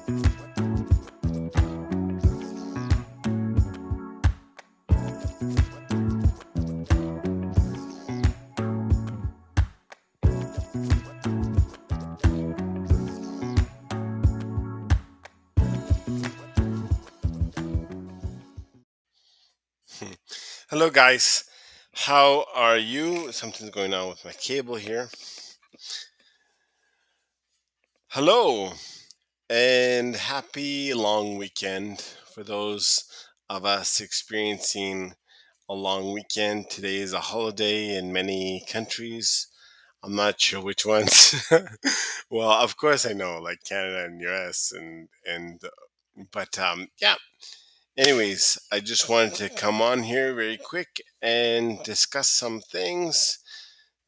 Hello, guys. How are you? Something's going on with my cable here. Hello, and happy long weekend for those of us experiencing a long weekend. Today is a holiday in many countries. I'm not sure which ones. Well, of course I know, like Canada and US, but yeah. Anyways, I just wanted to come on here very quick and discuss some things,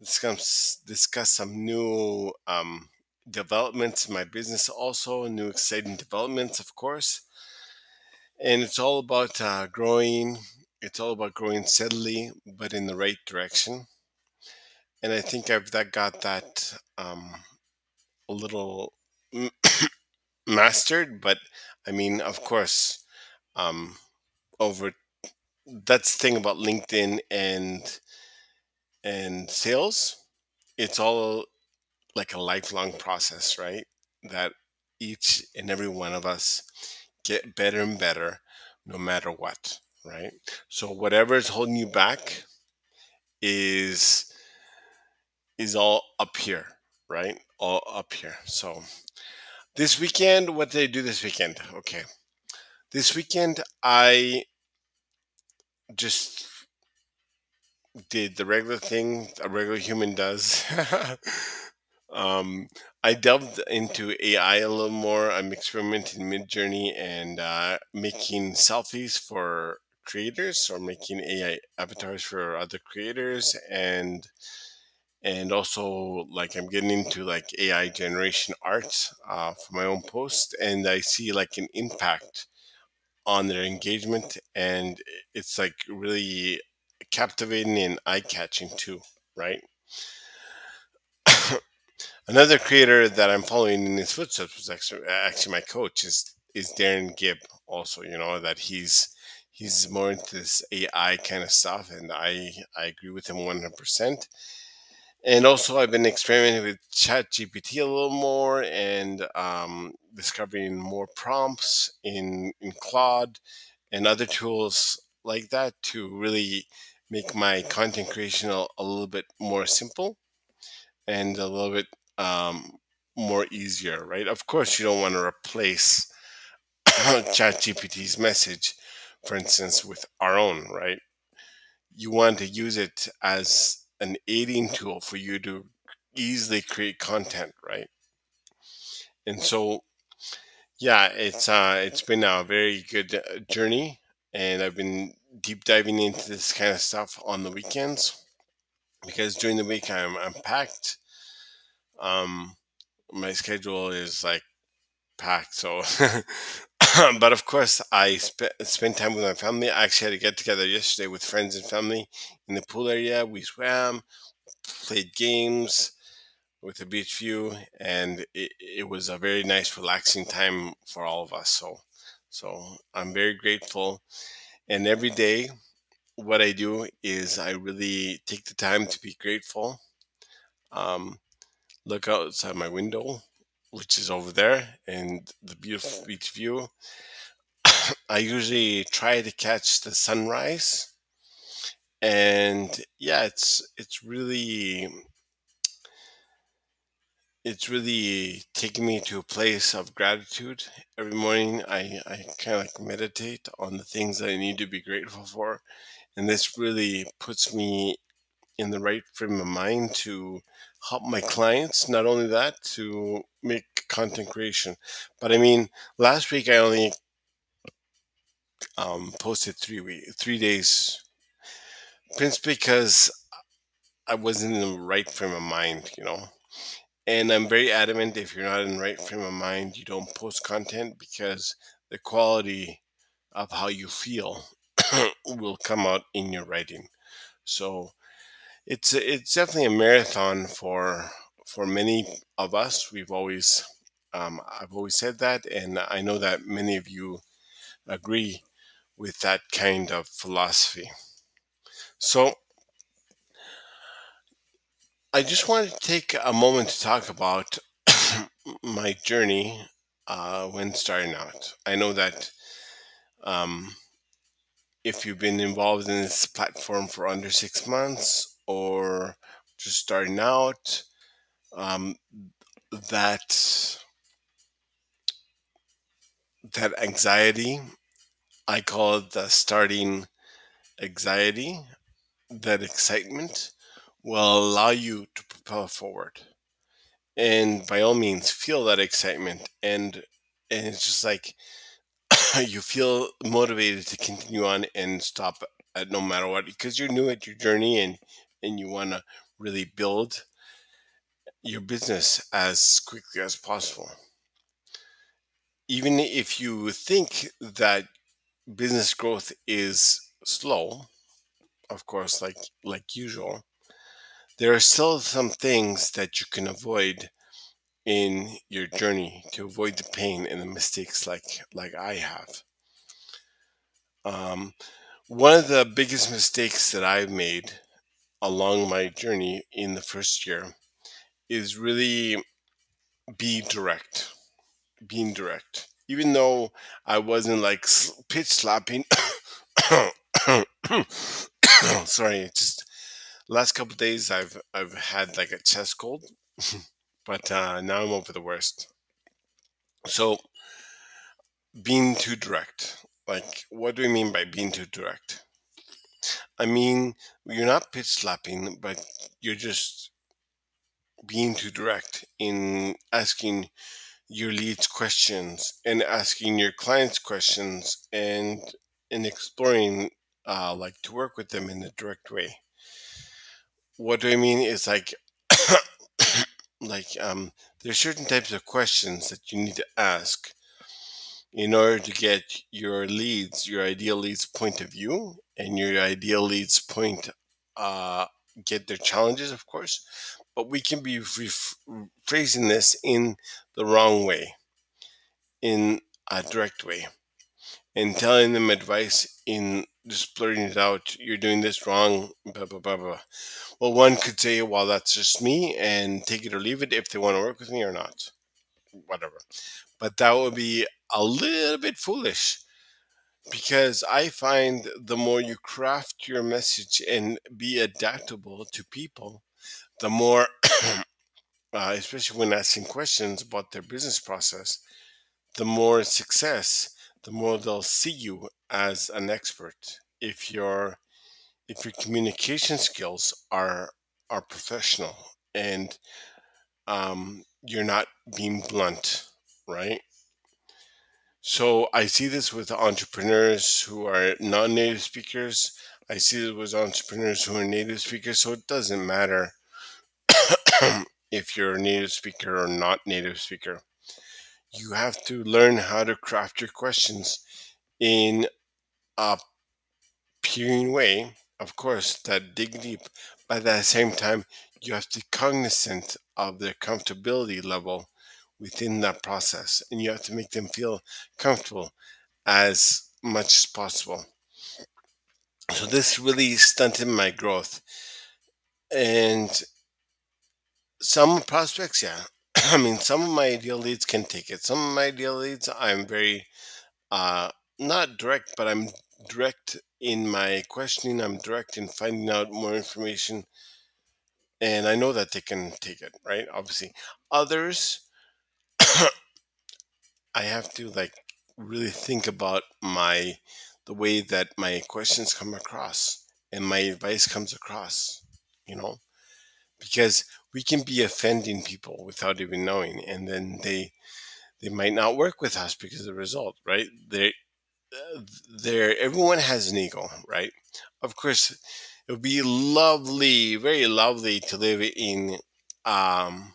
discuss some new developments in my business, also new exciting developments, of course. And it's all about growing. It's all about growing steadily, but in the right direction. And I think I've that got that a little m- mastered. But I mean, of course, um, over that's the thing about LinkedIn and sales. It's all like a lifelong process, right? That each and every one of us get better and better no matter what, right? So whatever is holding you back is all up here, right? All up here. So this weekend, what did I do this weekend? Okay. This weekend I just did the regular thing a regular human does. Um, I delved into AI a little more. I'm experimenting mid journey and making selfies for creators or making AI avatars for other creators and also like I'm getting into like AI generation art for my own post and I see like an impact on their engagement and it's like really captivating and eye catching too, right? Another creator that I'm following in his footsteps was actually my coach is Darren Gibb. Also, you know that he's more into this AI kind of stuff, and I agree with him 100%. And also, I've been experimenting with Chat GPT a little more and discovering more prompts in Claude and other tools like that to really make my content creation a little bit more simple and a little bit um, more easier, right? Of course, you don't want to replace ChatGPT's message, for instance, with our own, right? You want to use it as an aiding tool for you to easily create content, right? And so, yeah, it's been a very good journey, and I've been deep diving into this kind of stuff on the weekends because during the week I'm packed. Um, my schedule is like packed. So, but of course, I spent time with my family. I actually had to get together yesterday with friends and family in the pool area. We swam, played games with a beach view, and it was a very nice, relaxing time for all of us. So I'm very grateful. And every day, what I do is I really take the time to be grateful. Um, look outside my window, which is over there, and the beautiful beach view. I usually try to catch the sunrise, and yeah, it's really taking me to a place of gratitude. Every morning, I kind of like meditate on the things that I need to be grateful for, and this really puts me in the right frame of mind to help my clients. Not only that, to make content creation, but I mean, last week I only posted 3 days, principally because I wasn't in the right frame of mind, you know. And I'm very adamant if you're not in the right frame of mind, you don't post content because the quality of how you feel will come out in your writing. So it's definitely a marathon for many of us. We've always I've always said that, and I know that many of you agree with that kind of philosophy. So I just wanted to take a moment to talk about my journey when starting out. I know that um, if you've been involved in this platform for under 6 months or just starting out, um, that that anxiety, I call it the starting anxiety, that excitement will allow you to propel forward. And by all means, feel that excitement, and it's just like you feel motivated to continue on and stop at no matter what because you're new at your journey, and you want to really build your business as quickly as possible. Even if you think that business growth is slow, of course, like usual, there are still some things that you can avoid in your journey to avoid the pain and the mistakes like I have. Um, One of the biggest mistakes that I've made along my journey in the first year is really be direct, being direct. Even though I wasn't like pitch slapping, sorry, it's just last couple of days I've had like a chest cold, but now I'm over the worst. So being too direct, like what do we mean by being too direct? I mean you're not pitch slapping, but you're just being too direct in asking your leads questions and asking your clients questions and exploring like to work with them in a direct way. What do I mean is there's certain types of questions that you need to ask in order to get your ideal leads point of view and your ideal leads point uh get their challenges, of course, but we can be phrasing this in the wrong way, in a direct way, and telling them advice in just blurting it out. You're doing this wrong, blah blah blah blah. Well, one could say, "Well, that's just me," and take it or leave it if they want to work with me or not, whatever. But that would be a little bit foolish because I find the more you craft your message and be adaptable to people, the more, especially when asking questions about their business process, the more success, the more they'll see you as an expert. If your communication skills are professional and you're not being blunt, right? So I see this with entrepreneurs who are non-native speakers. I see it with entrepreneurs who are native speakers. So it doesn't matter if you're a native speaker or not native speaker. You have to learn how to craft your questions in a peering way, of course, that dig deep, but at the same time, you have to be cognizant of their comfortability level within that process, and you have to make them feel comfortable as much as possible. So this really stunted my growth, and some prospects, yeah. I mean, some of my ideal leads can take it. Some of my ideal leads, I'm very uh, not direct, but I'm direct in my questioning. I'm direct in finding out more information, and I know that they can take it, right? Obviously, others, I have to like really think about the way that my questions come across and my advice comes across, you know, because we can be offending people without even knowing, and then they might not work with us because of the result, right? There everyone has an ego, right? Of course it would be lovely, very lovely to live in um,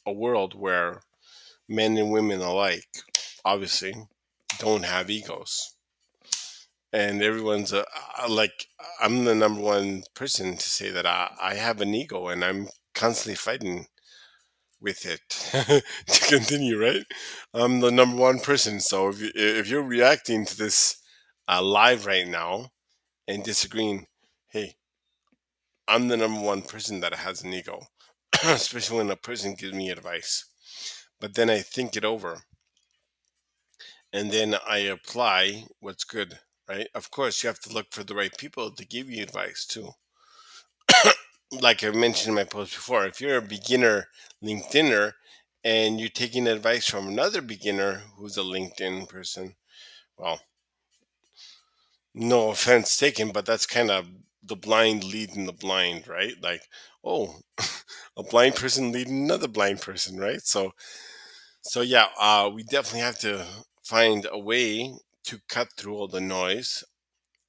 a world where men and women alike obviously don't have egos, and everyone's like I'm the number one person to say that I have an ego and I'm constantly fighting with it to continue, right? I'm the number one person. So if you're reacting to this live right now and disagreeing, hey, I'm the number one person that has an ego, especially when a person gives me advice. But then I think it over and then I apply what's good, right? Of course, you have to look for the right people to give you advice too. Like I mentioned in my post before, if you're a beginner LinkedIner and you're taking advice from another beginner who's a LinkedIn person, well, no offense taken, but that's kind of the blind leading the blind, right? Like, oh, a blind person leading another blind person, right? So yeah, we definitely have to find a way to cut through all the noise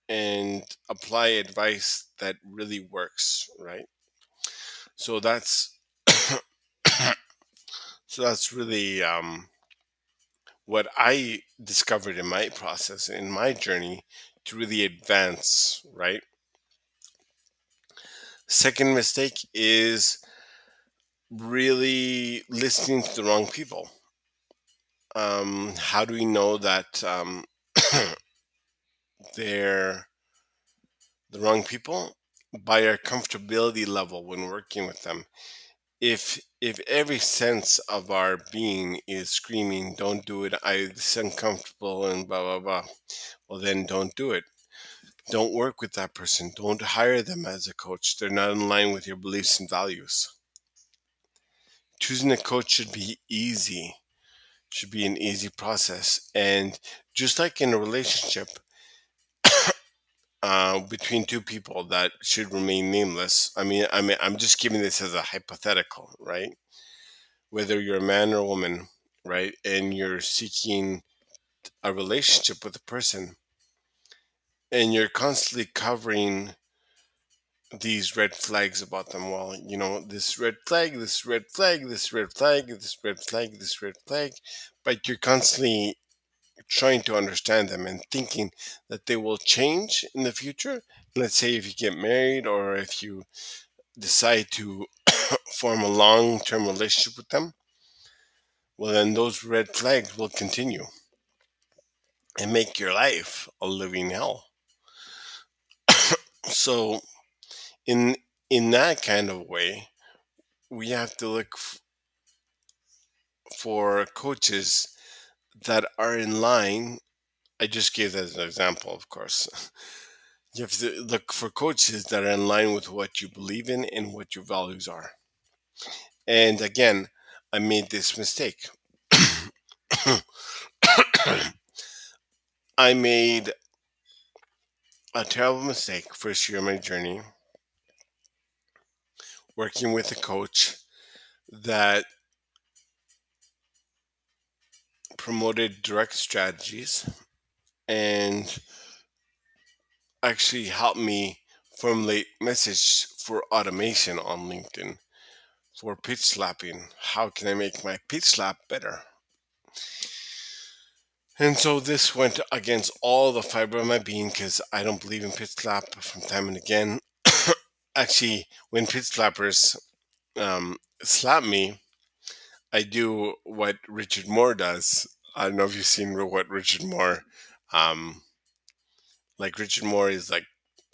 and apply advice that really works, right? So that's so that's really what I discovered in my process, in my journey to really advance, right? Second mistake is really listening to the wrong people. How do we know that they're the wrong people? By our comfortability level when working with them. If every sense of our being is screaming, "Don't do it! It's uncomfortable," and blah blah blah. Well, then don't do it. Don't work with that person. Don't hire them as a coach. They're not in line with your beliefs and values. Choosing a coach should be easy. Should be an easy process. And just like in a relationship between two people that should remain nameless. I mean, I'm just giving this as a hypothetical, right? Whether you're a man or a woman, right, and you're seeking a relationship with a person, and you're constantly covering these red flags about them. Well, this red flag, this red flag, this red flag, this red flag, this red flag, but you're constantly trying to understand them and thinking that they will change in the future. Let's say if you get married or if you decide to form a long-term relationship with them, well, then those red flags will continue and make your life a living hell. So, in in that kind of way, we have to look for coaches that are in line. I just gave that as an example, of course. You have to look for coaches that are in line with what you believe in and what your values are. And again, I made this mistake. I made a terrible mistake first year of my journey working with a coach that promoted direct strategies and actually helped me formulate message for automation on LinkedIn for pitch slapping. How can I make my pitch slap better? And so this went against all the fiber of my being because I don't believe in pitch slap from time and again. Actually, when pitch slappers slap me, I do what Richard Moore does. I don't know if you've seen what Richard Moore, um, like Richard Moore is like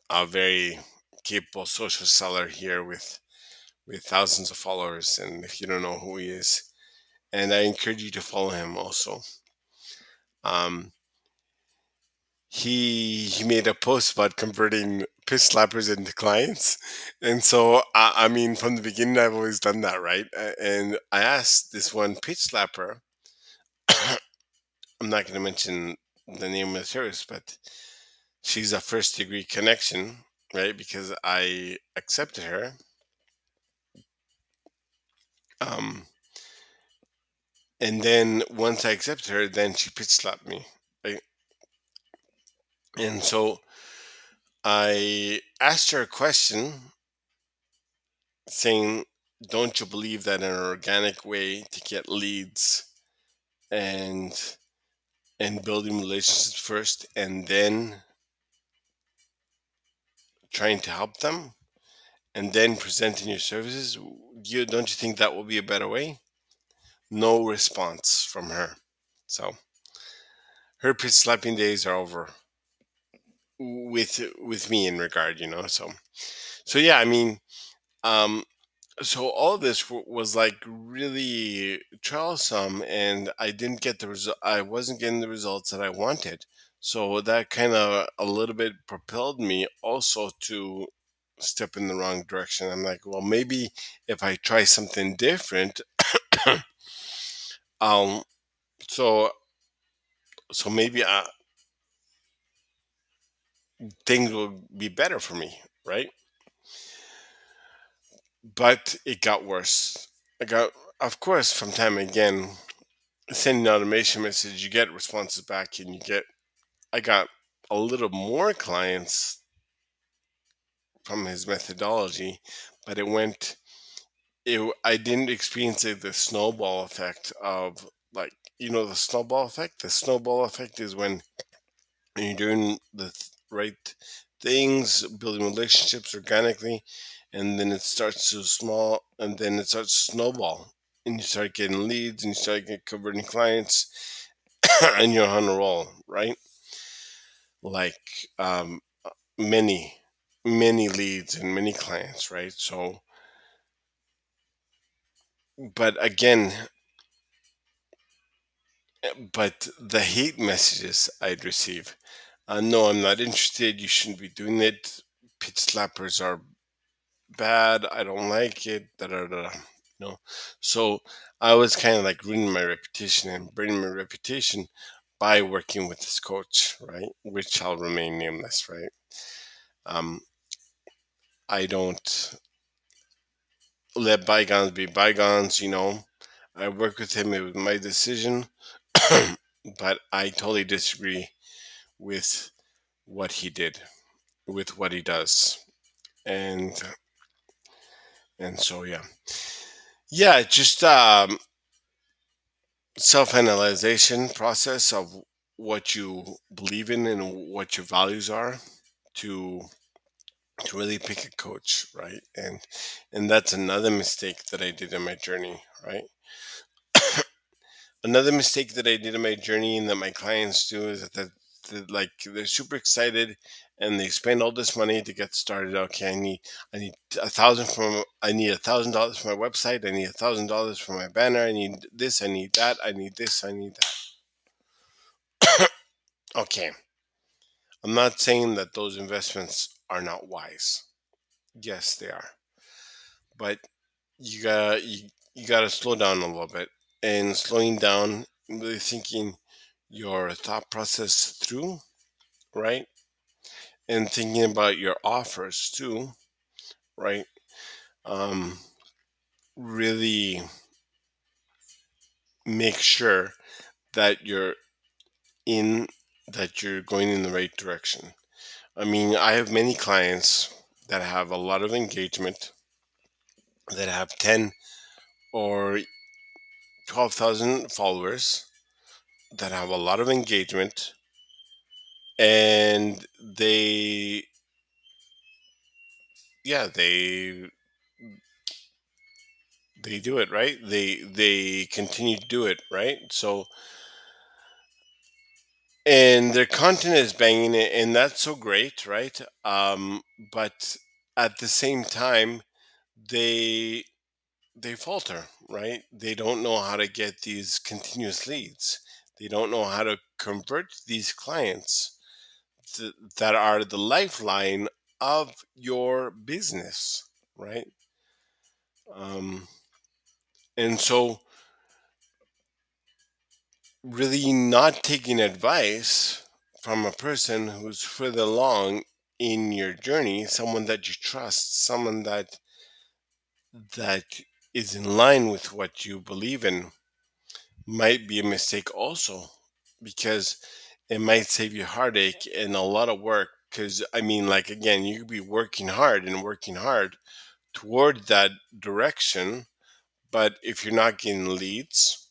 a very capable social seller here with thousands of followers. And if you don't know who he is, and I encourage you to follow him also. Um, he made a post about converting piss slappers into clients, and so I mean, from the beginning, I've always done that, right? And I asked this one pitch slapper. I'm not going to mention the name of the service, but she's a first degree connection, right? Because I accepted her. Um, and then once I accepted her, then she pitch slapped me, right? And so I asked her a question saying, "Don't you believe that an organic way to get leads and building relationships first and then trying to help them and then presenting your services, don't you think that will be a better way?" No response from her. So her pitch slapping days are over with me in regard, So yeah, I mean, um, so all this was like really troublesome, and I didn't get the result. I wasn't getting the results that I wanted. So that kind of a little bit propelled me also to step in the wrong direction. I'm like, well, maybe if I try something different, um, so maybe things will be better for me, right? But it got worse. I got, of course, from time again, sending automation message, you get responses back, and I got a little more clients from his methodology, but I didn't experience the snowball effect of, like, the snowball effect. The snowball effect is when you're doing the right things, building relationships organically, and then it starts to small, and then it starts to snowball, and you start getting leads, and you start getting converting clients, and you're on a roll, right? Like, many, many leads and many clients, right? So, but again, but the hate messages I'd receive, no, I'm not interested. You shouldn't be doing it. Pit slappers are bad. I don't like it. Da da da. No. So I was kind of like ruining my reputation and burning my reputation by working with this coach, right? Which shall remain nameless, right? Um, I don't let bygones be bygones. I work with him. It was my decision, but I totally disagree with what he did, with what he does, and so yeah, just self-analyzation process of what you believe in and what your values are to really pick a coach, right? And that's another mistake that I did in my journey, right? Another mistake that I did in my journey and that my clients do is that like they're super excited and they spend all this money to get started. Okay, I need $1,000 for my website. I need $1,000 for my banner. I need this. I need that. I need this. I need that. Okay, I'm not saying that those investments are not wise. Yes, they are, but you gotta slow down a little bit, and slowing down, really thinking your thought process through, right? And thinking about your offers too, right? Um, really make sure that in you're going in the right direction. I mean, I have many clients that have a lot of engagement, that have 10 or 12,000 followers, that have a lot of engagement, and yeah, they do it right. They continue to do it right. So, and their content is banging it, and that's so great, right? But at the same time, they falter, right? They don't know how to get these continuous leads. They don't know how to convert these clients that are the lifeline of your business, right? Um, and so, really not taking advice from a person who's further along in your journey, someone that you trust, someone that is in line with what you believe in, might be a mistake also, because it might save you heartache and a lot of work. Because I mean, like, again, you could be working hard and working hard toward that direction, but if you're not getting leads,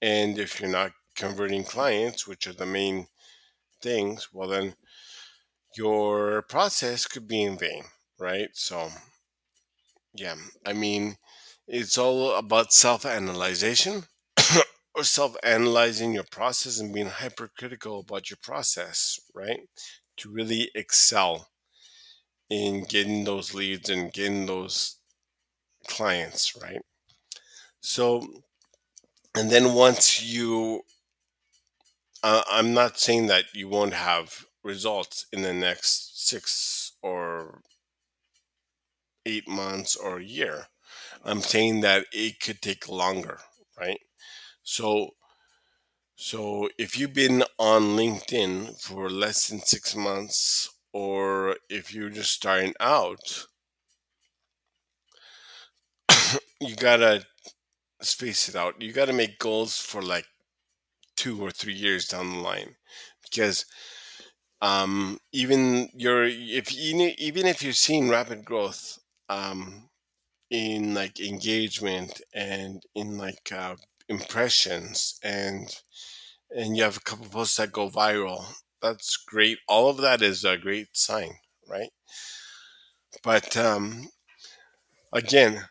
and if you're not converting clients, which are the main things, well, then your process could be in vain, right? So, yeah, I mean, it's all about self analyzation, or self-analyzing your process and being hypercritical about your process, right? To really excel in getting those leads and getting those clients, right? So, and then once you, I'm not saying that you won't have results in the next 6 or 8 months or a year. I'm saying that it could take longer, right? So, so if you've been on LinkedIn for less than 6 months, or if you're just starting out, you gotta space it out. You gotta make goals for like 2 or 3 years down the line, because even even if you're seeing rapid growth, um, in like engagement and in like impressions, and you have a couple posts that go viral, that's great. All of that is a great sign, right? But again,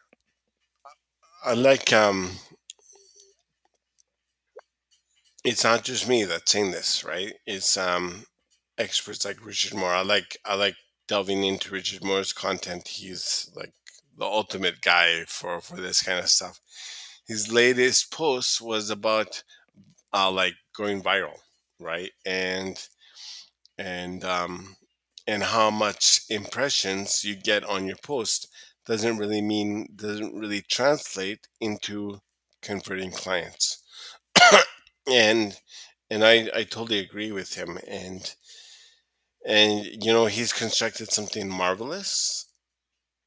I like, it's not just me that's saying this, right? It's experts like Richard Moore. I like delving into Richard Moore's content. He's like the ultimate guy for this kind of stuff. His latest post was about like going viral, right? And and how much impressions you get on your post doesn't really translate into converting clients. and and I totally agree with him. And he's constructed something marvelous.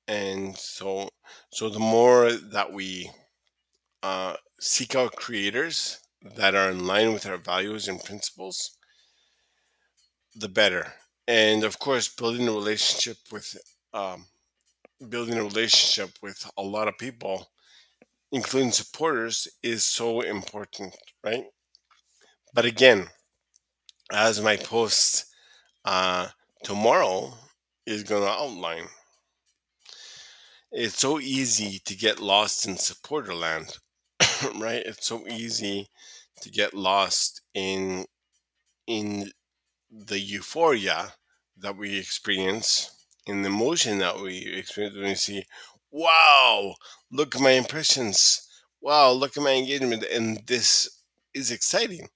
And so the more that we seek out creators that are in line with our values and principles, the better. And of course, um, building a relationship with a lot of people, including supporters, is so important, right? But again, as my post uh, tomorrow is going to outline, it's so easy to get lost in supporter land, right? It's so easy to get lost in the euphoria that we experience, in the emotion that we experience when we see, wow, look at my impressions, wow, look at my engagement, and this is exciting.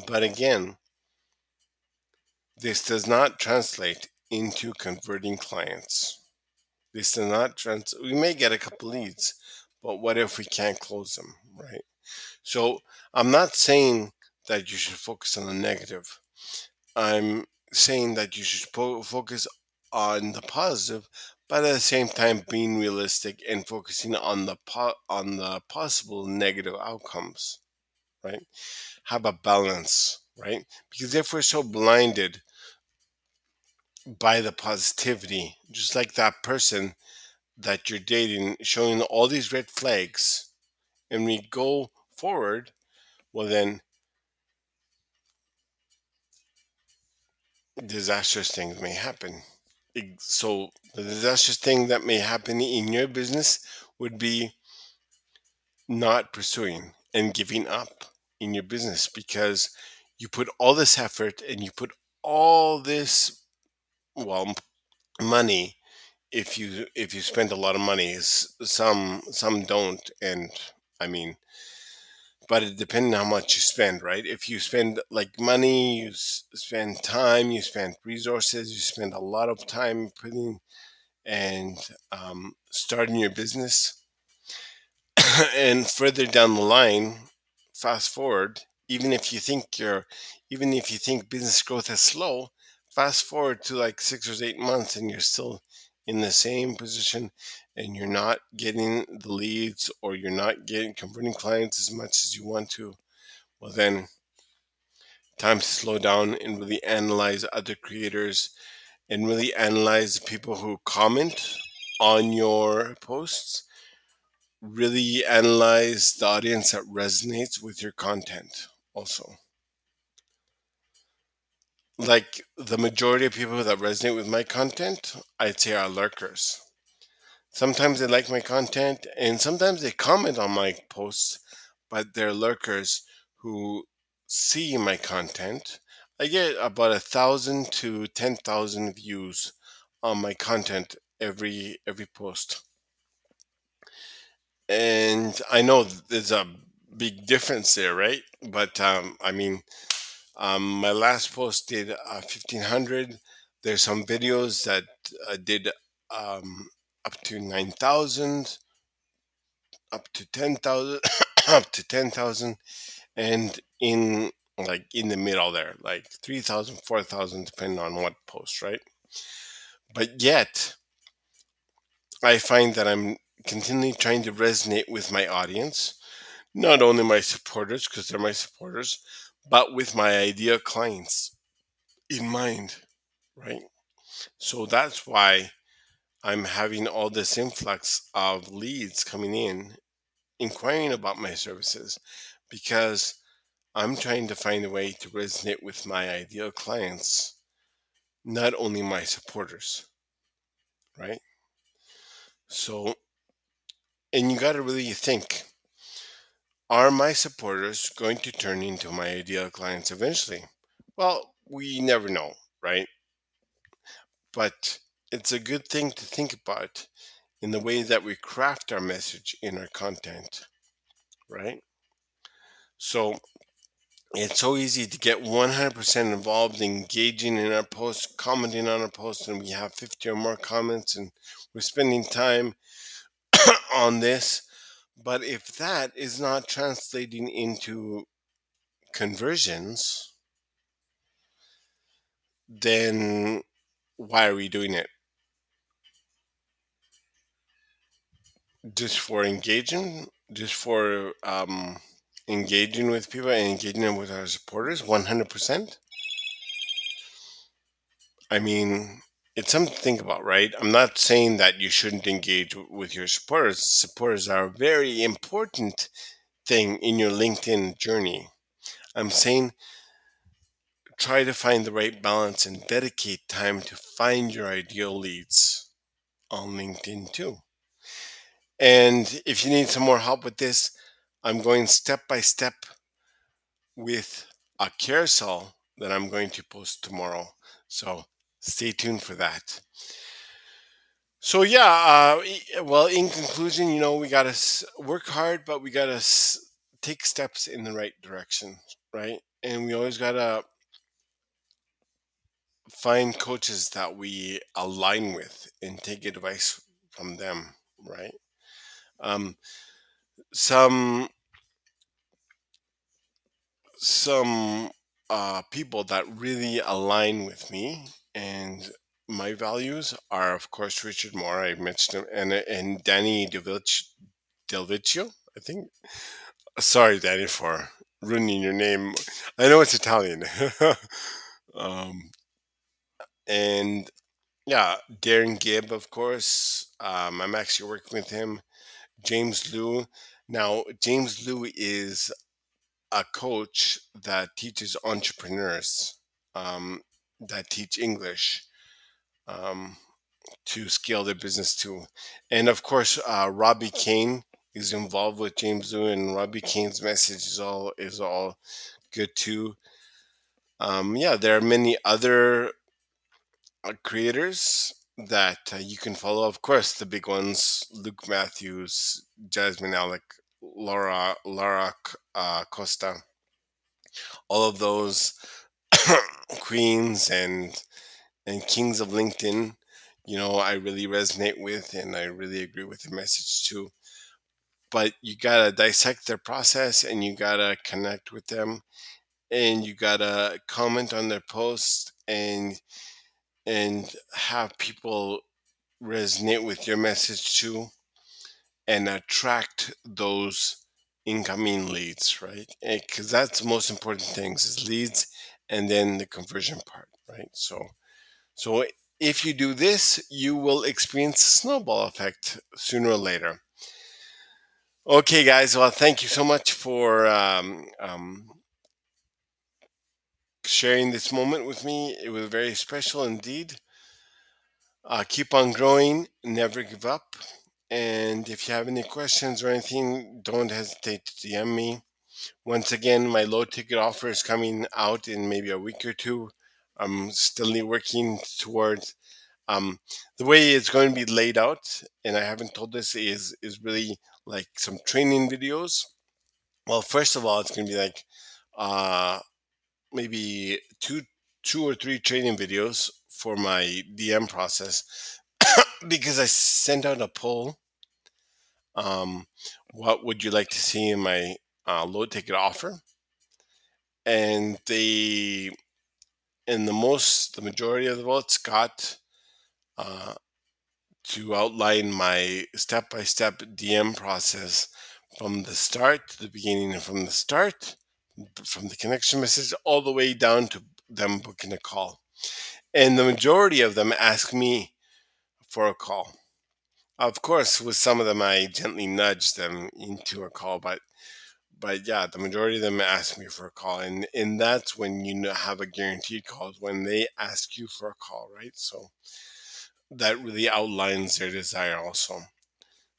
But again, this does not translate into converting clients. This does not we may get a couple leads, but what if we can't close them, right? So I'm not saying that you should focus on the negative. I'm saying that you should focus on the positive, but at the same time being realistic and focusing on on the possible negative outcomes, right? Have a balance, right? Because if we're so blinded by the positivity, just like that person that you're dating showing all these red flags, and we go forward, well then disastrous things may happen. So the disastrous thing that may happen in your business would be not pursuing and giving up in your business, because you put all this effort and you put all this, well, money. If you spend a lot of money, some don't, and I mean, but it depends on how much you spend, right? If you spend like money, you spend time, you spend resources, you spend a lot of time putting and starting your business. And further down the line, fast forward, even if you think business growth is slow, fast forward to like 6 or 8 months and you're still in the same position, and you're not getting the leads, or you're not getting converting clients as much as you want to, well then, time to slow down and really analyze other creators, and really analyze the people who comment on your posts. Really analyze the audience that resonates with your content also. Like the majority of people that resonate with my content, I'd say, are lurkers. Sometimes they like my content and sometimes they comment on my posts, but they're lurkers who see my content. I get about 1,000 to 10,000 views on my content every post, and I know there's a big difference there, right? But I mean, my last post did 1,500. There's some videos that did um, up to 9,000, up to 10,000, up to 10,000, and in the middle there, like 3,000, 4,000, depending on what post, right? But yet, I find that I'm continually trying to resonate with my audience, not only my supporters, because they're my supporters, but with my ideal clients in mind, right? So that's why I'm having all this influx of leads coming in, inquiring about my services, because I'm trying to find a way to resonate with my ideal clients, not only my supporters, right? So, and you got to really think, are my supporters going to turn into my ideal clients eventually? Well, we never know, right? But it's a good thing to think about in the way that we craft our message in our content, right? So it's so easy to get 100% involved, engaging in our posts, commenting on our posts, and we have 50 or more comments, and we're spending time on this. But if that is not translating into conversions, then why are we doing it? Just for engaging? Just for engaging with people and engaging with our supporters 100%? I mean, it's something to think about, right? I'm not saying that you shouldn't engage with your supporters. Supporters are a very important thing in your LinkedIn journey. I'm saying try to find the right balance and dedicate time to find your ideal leads on LinkedIn too. And if you need some more help with this, I'm going step by step with a carousel that I'm going to post tomorrow. So stay tuned for that. So yeah, well, in conclusion, we gotta work hard, but we gotta take steps in the right direction, right? And we always gotta find coaches that we align with and take advice from them, right? Um, some some people that really align with me and my values are, of course, Richard Moore. I mentioned him, and Danny Delvicchio, I think. Sorry, Danny, for ruining your name. I know it's Italian. um, and yeah, Darren Gibb, of course. I'm actually working with him. James Liu. Now, James Liu is a coach that teaches entrepreneurs that teach English um, to scale their business too. And of course, Robbie Kane is involved with James Liu, and Robbie Kane's message is all good too. Yeah, there are many other creators that you can follow. Of course, the big ones: Luke Matthews, Jasmine Alec, Laura Costa. All of those queens and kings of LinkedIn. I really resonate with, and I really agree with the message too. But you gotta dissect their process, and you gotta connect with them, and you gotta comment on their posts, and have people resonate with your message too, and attract those incoming leads, right? Because that's the most important things is leads, and then the conversion part, right? So if you do this, you will experience a snowball effect sooner or later. Okay, guys. Well, thank you so much for sharing this moment with me. It was very special indeed. Keep on growing, never give up, And if you have any questions or anything, don't hesitate to DM me. Once again, my low ticket offer is coming out in maybe a week or two. I'm still working towards the way it's going to be laid out, and I haven't told this, is really like some training videos. Well, first of all, it's going to be like uh, maybe two or three training videos for my DM process because I sent out a poll. Um, what would you like to see in my low ticket offer? And the majority of the votes got uh, to outline my step by step DM process from the start to the beginning, and from the start, from the connection message, all the way down to them booking a call. And the majority of them ask me for a call. Of course, with some of them, I gently nudge them into a call, but yeah, the majority of them ask me for a call, and that's when have a guaranteed call, is when they ask you for a call, right? So that really outlines their desire also.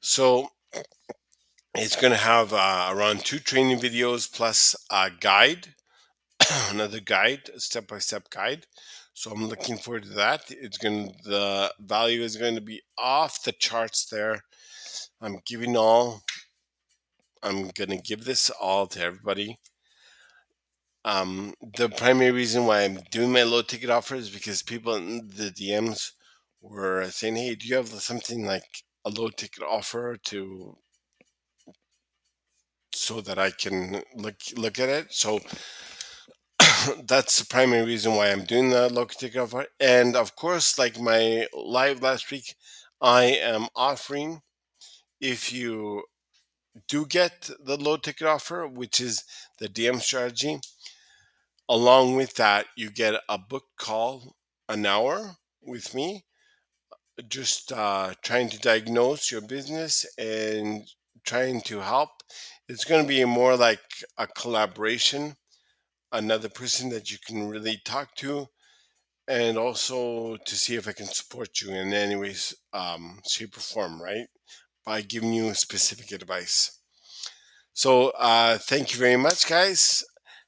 So it's going to have around two training videos plus a guide, another guide, a step-by-step guide. So I'm looking forward to that. The value is going to be off the charts there. I'm giving all. I'm going to give this all to everybody. The primary reason why I'm doing my low ticket offer is because people in the DMs were saying, "Hey, do you have something like a low ticket offer to so that I can look at it?" So that's the primary reason why I'm doing the low ticket offer. And of course, like my live last week, I am offering, if you do get the low ticket offer, which is the DM strategy, along with that, you get a book call, an hour with me, just trying to diagnose your business and trying to help. It's going to be more like a collaboration, another person that you can really talk to, and also to see if I can support you in any ways, shape, or form, right? By giving you specific advice. So, thank you very much, guys.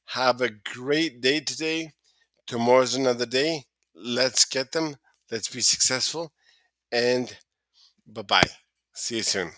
Have a great day today. Tomorrow's another day. Let's get them. Let's be successful. And bye bye. See you soon.